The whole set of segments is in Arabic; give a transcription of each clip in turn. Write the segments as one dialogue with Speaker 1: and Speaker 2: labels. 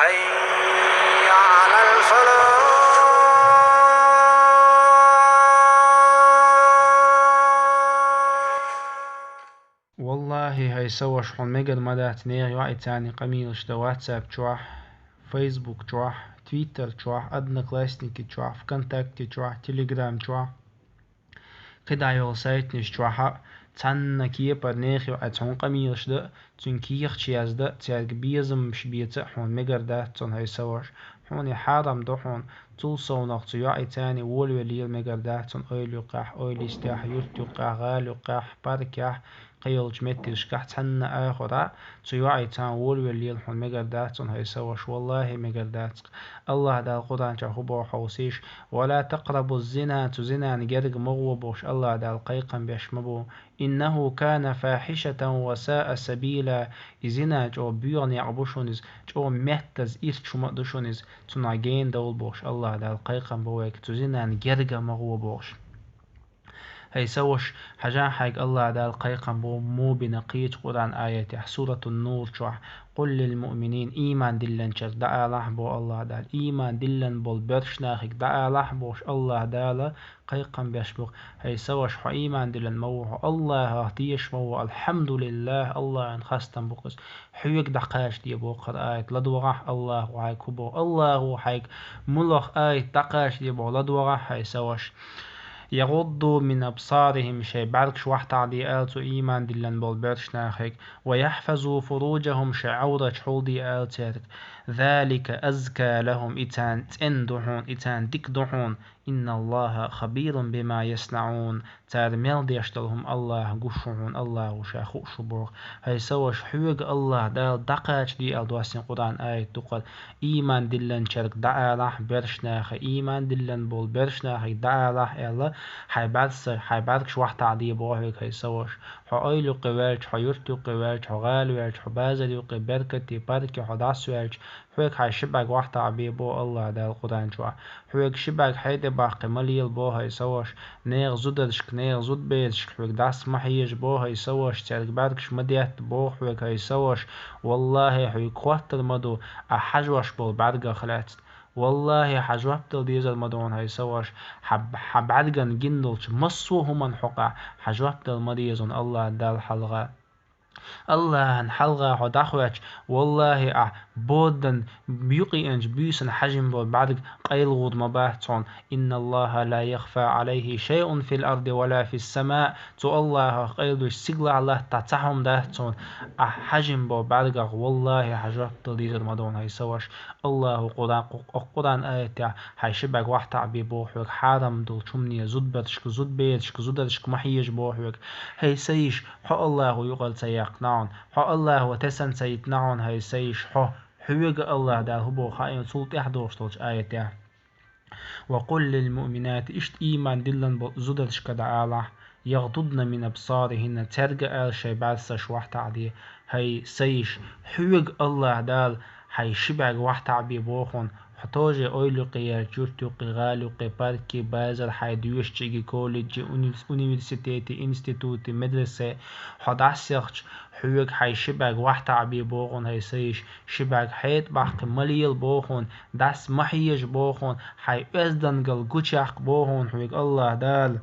Speaker 1: حي على الفلاح.
Speaker 2: والله هاي سوى شحون مقد مدات نيغ واي تاني قميلش دا واتساب تشوح فيسبوك تشوح تويتر تشوح أدنى كلاسنيك تشوح فكونتاكت تشوح تليجرام تشوح قد عيول سايت نش تشوح تانا كيبا نيغ واي تون قميلش دا تون كيخ تشياز دا تيارك بيزم مش بيتا حون مقر دا تون هاي سوش حون يحارم دو حون طول صونق تو واي تاني وولو ليل مقر دا تون اويلو قاح اويلي استاح يرتو قاح غالو قاح باركاح قيلج متش كحت حنا آخرة تيوعي تان وول والليل حن مقرداتون هاي سوش والله مقردات الله دا القرآن تحبو حوسيش ولا تقربوا الزنا تزنا نجرق مغوبوش الله دا القيقا بيشمبو إنه كان فاحشة وساء سبيلا إزنا جو بيون يعبوشونيز جو مهتز إيش شو مقدشونيز تنعجين دول بوش الله دا القيقا بويك تزنا نجرق مغوبوش هي سوش حاجة حاج الله دال قيقا مو بنقيت قرآن آية سورة النور شوح قل للمؤمنين إيمان دلن شر دعا لحبو الله دال إيمان دلن بول برش ناخك دعا لحبوش الله دال قيقا بيشبق هي سوش حو إيمان دلن موح الله هاتيش مو الحمد لله الله انخستن بقص حيوك دقاش دي بوقر آية لدوغح الله وحيك كبو الله وحيك ملخ آية دقاش دي بو لدوغح هي سوش يغضوا من أبصارهم شي بعركش واحد عدي إيمان دلن بالبرش ناخك ويحفظوا فروجهم شعورة حولدي آلتك ذلك أزكى لهم إتان تندحون إتان دحون إن الله خبير بما يصنعون تارميل ديشتلهم الله قشعون الله شاخو شبوغ هاي سوش حوق الله دال دقاش دي ألدواسين قرآن آية دقل إيمان دلن شرك دعا لح برشناخ إيمان دلن بول برشناخ دعا لح إلا حيبعدكش واحد عدي بوهيك هاي سوش حو أيلو قوالج حو يرتو قوالج حو غالوالج حو بازلو قبركتي باركي حو داسوالج حوك حي شباك واحد عبي بو الله دا القرآن شوا حوك شباك حيدي باقي مليل بو هاي سوش نيغ زودرشك نيغ زود بيدشك حوك داس محيج بو هاي سوش تارك باركش مديات بو حوك هاي سوش والله حوك خواتر مدو أحجوش بو البرقة خلات والله حجوابتل ديزل مدون هاي سوش حب عدقن جندلش مصوه من حقا حجوابتل مديزون الله دال حلغة الله هنحلغة حداخوش والله بودن بيقي انج بيسن حجم بود بعد قيل غود مباهتون إن الله لا يخفى عليه شيء في الأرض ولا في السماء تو الله قيل دوش سيقل الله تتحهم داهتون حجم بود بعد والله حجرت تلديز المدون هاي سوش الله قرآن آية هاي شبك واحد عبي بوحوك حارم دول شمني زود بدشك زود بيدشك زودشك محيج بوحوك هاي سيش حق الله يقل سيقنعون حق الله وتسن سيتنعون هاي سيش حويق الله دا هبو خائن سلط احدوش طولش آية وقل للمؤمنات اشت إيمان دلن زدرش كدعالة يغضضن من أبصارهن ترجع شي بعد واحد عدي هاي سيش حويق الله دال هاي شبع واحد عبي بوخون حتوجي اويلو قيار جورتو قغالو قباركي بازر حيديوش تشيجي كوليج انستيتي انستيتوتي مدرسة حداسيخش حويق حي شباك واحد عبي بوخون هاي سيش شباك حيت باق مليل بوخون داس محيج بوخون حي ازدنقل قوشاق بوخون حويق الله دال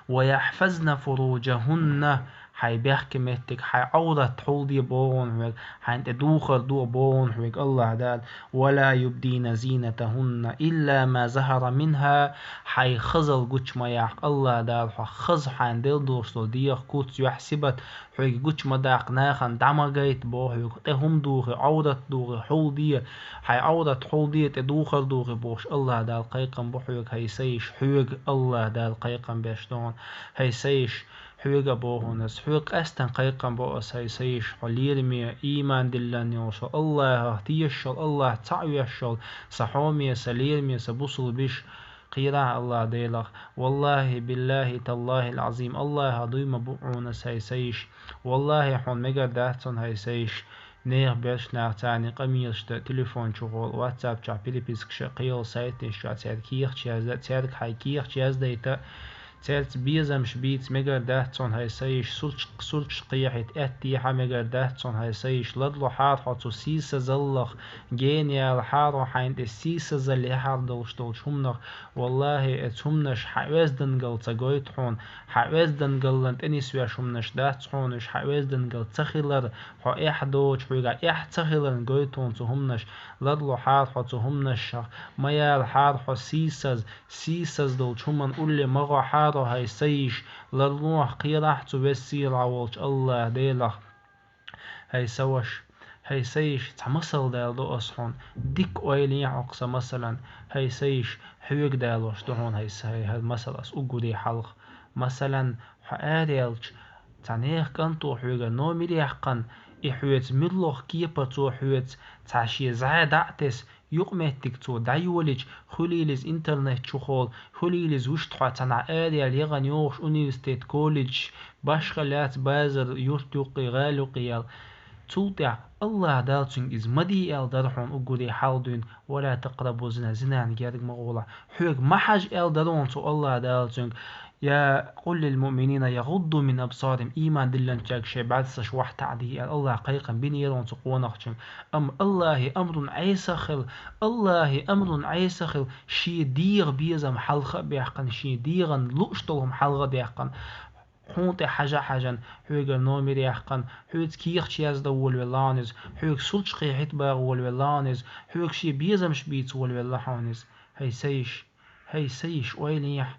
Speaker 2: ويحفظن فروجهن حي بيحكي مهتك حي عورة حول دي بون حويك حي انت دوخر دو بون حويك الله دال ولا يبدين زينتهن إلا ما ظهر منها حي خزل قوش ما يحق الله دال خز حين ديل دوشتو ديخ كوتس يحسبت حويك قوش ما داق ناخن دمغيت بو حويك تهم دوخي عورة دوخي حول دي حي عورة حول دي تدوخر دوخي بوش الله دال قيقن بو حويك هاي سيش حويك الله دال قيقن بيشتون هاي سيش حويقة بوهونس حويق أستن قيقا بوأس هاي سيش حليرمي إيمان دلن يوصل الله تيشل الله تعيشل صحومي سليرمي سبوصل بيش قيرا الله ديلغ والله بالله تالله العظيم الله ضيم بوعونس هاي سيش والله حون مقر داتون هاي سيش نيغ بيش ناغ تاني قميش تليفون شغل واتساب شع بيلي بيسك شقيل سايت نشع تارك كيخ تشاز تارك حي كيخ تشاز ديتا تالت بيزمش بيت مجر دهتون هاي سيش سلش قيحت اتيحا مجر دهتون هاي سيش لدلو حار حطو سيسا زلخ جينيال حارو حين السيسا زل حار دلش همنخ والله اتهمنش حويز دنقل تقويت حون حويز دنقل لنت اني سويش همنش دهت حونش حويز دنقل تخيلر حو احدوش حويقا تخيلر نقويتون تهمنش لدلو حار حطو همنش ميال حار حو سيسز دلش همن قولي مغو حارو هاي سيش للروح قيراح تبسير عولش الله ديلخ هاي سوش هاي سيش تمثل دال دو أصحون ديك ويلي عقصة مثلا هاي سيش حيوك دالوش دهون هاي مثلا أقودي حلق مثلا حقاريلش تعنيخ كنتو حيوغا نو مليحقن إحويت ملوخ كيبا تو حيوت تعشي زعادعتس يقمتك تو دايولج خليلز انترنت شخول خليلز وشتحا تنع آريال يغن يوش انيستيت كوليج باشخلات بازر يرتوقي غالوقيال تولتع الله دالتون إز مدي إل درحون أقولي حالدون ولا تقربوا زنا زنان جارق مغولا حيوك محج إل درون تو الله دالتون يا قل للمؤمنين يغضوا من أبصارهم إيمان دلن تاك شي بعد سشوح تعدي الله قيقا بين يرون تقونخشم الله أمر عيسخل الله أمر عيسخل شي ديغ بيزم حلقة بيحقن شي ديغن لؤشتلهم حلقة بيحقن حونت حاجة حوغ نومير يحقن حوغ كيخ تياز دول ولانز حوغ سلش قيحت باغ ولانز حوغ شي بيزمش بيت ولانز هاي سيش ويليح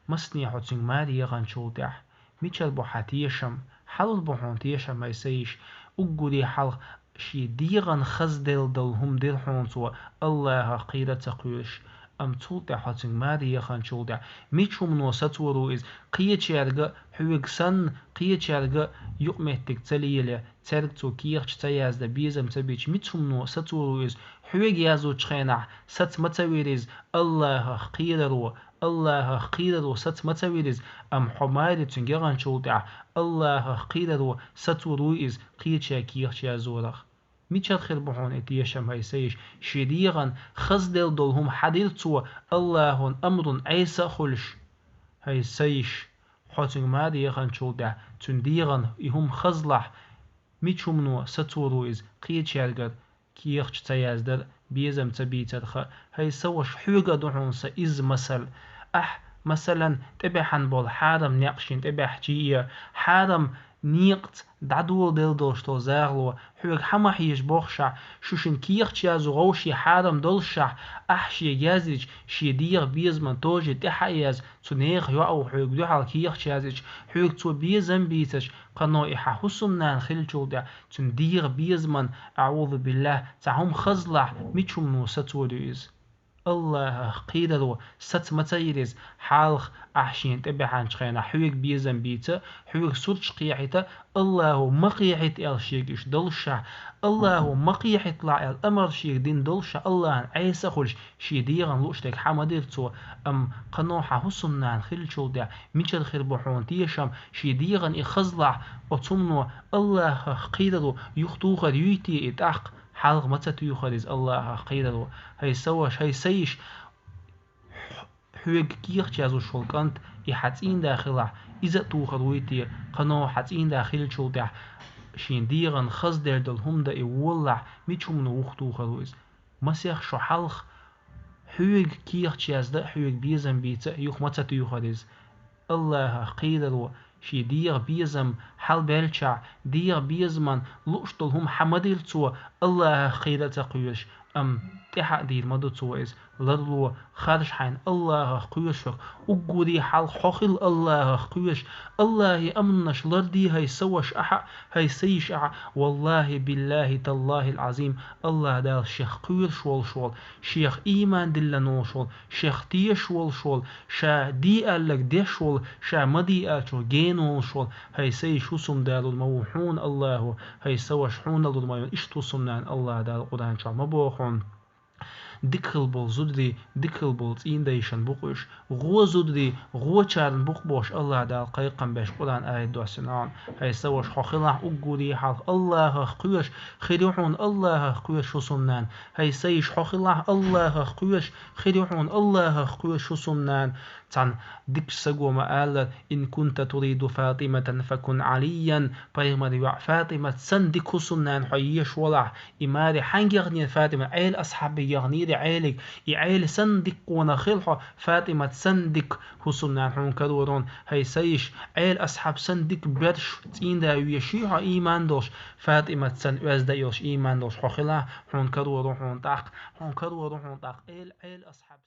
Speaker 2: مسني حوتسنج ماري يغان شولتح ميشال بوحاتيشم حلل بوحونتيشم هاي سيش أقودي حلق شي ديغان خزدل دلهم دير حونتوا الله قيرة تقويش أم تولتح حوتسنج ماري يغان شولتح ميشوم نو ستورو إز قيتشارغ حوغ سن قيتشارغ يقمتك تليلة تركتو كيخش تياز دا بيزم تبيش ميشوم نو ستورو إز حوغ يازو تشخينح ست متويريز الله قيررو الله قيررو ست متويريز أم حماري تنجران شولتع الله قيررو ستورو إز قيتشا كيخش يازورخ ميشال خير بحون اتيشم هاي سيش شديغان خزدل دولهم حديرتو الله أمر عيسى خلش هاي سيش حوتنگ مادي يغان شولدع تنديغان يهم خزلح ميشومنو ستورو إز قيتشارغر كيخش تيازدر بيزم تبيترخ هاي سوش حوغا دحونس إز مثل مثلا تبحن بول حارم نقشين تبح جيه حارم نيقت دعدول دلدوشتو زاغلو حوغ حما حيش بوخشع شوشن كيخش يازو غوشي حارم دلشع شي يازيج شي ديغ بيزمن توجي تحياز تنيخ يوعو حوغ دوحال كيخش يازيج حوغ تو بيزم بيتش قنو إحا حسنان خلجو دا تنديغ بيزمن أعوذ بالله تعهم خزلع ميشوم نو ستوليز الله قيدرو ست متيرز حالخ أحشين تبحان شخينا حوغ بيزن بيتا حوغ سرش قيحيتا الله مقيحيت الشيكش دلشا الله مقيحيت لا الأمر شيك دين دلشا الله عيسى خلش شيديغن لوشتك حمديرتو أم قنوحا حسنان خلشو دا ميشل خير بحون تيشم شيديغن إخزلع وتمنو الله قيدرو يختوخ ريوتي إتاق حلق متى يخرج الله قيدرو هاي سوش هاي سيش حوغ كيخ جازو شولكانت إحاتين داخلة إذا توخرويتي قنو حاتين داخل شولدع شين ديغن خزدر دلهم دا إولع ميشوم نوخ توخرويز مسيخ شو حلق حوغ كيخ جازدا حوغ بيزن بيتا يخ متى يخرج الله قيدرو شي ديغ بيزم حال بيلشع ديغ بيزمن لوشتلهم حمديلتو الله خيرة تقويش أم تحديد مدتو إز لرلو خارج حين الله قويشك أقودي حال حخل الله قويش الله أمنش لردي هاي سوش أحا هاي سيش أحا والله بالله تالله العظيم الله دال شيخ قوير شول شيخ إيمان دلنو شول شيخ تي شول شا دي ألك دي شول شا مدي ألشو جينو شول هاي سيش وسم دال الموحون الله هاي سوش حون الموحون إشتو سمنان الله دال قدان شا مبوخون ديكل بول زودري ديكل بول إنديشن بقوش غو زودري غو شارن بقبوش الله دال قيقم باش قرآن آية دوسنان هاي سوش حخلا أقولي حق الله قوش خيريحون الله قوش وصنان هاي سيش حخلا الله قوش خيريحون الله قوش وصنان تان ديك سقو ما قال إن كنت تريد فاطمة فكن عليا بيغمر فاطمة سندك وصنان حيش ولا إماري حنج يغني فاطمة عيل أصحابي يغني عيلك عيل سندك ونخلح فاطمة سندك وصنان حون كدورون هاي سيش عيل أصحاب سندك برش تين دا ويشيح إيمان دوش فاطمة سن وزديوش إيمان دوش حخلا حون كدورون حون طاق عيل أصحاب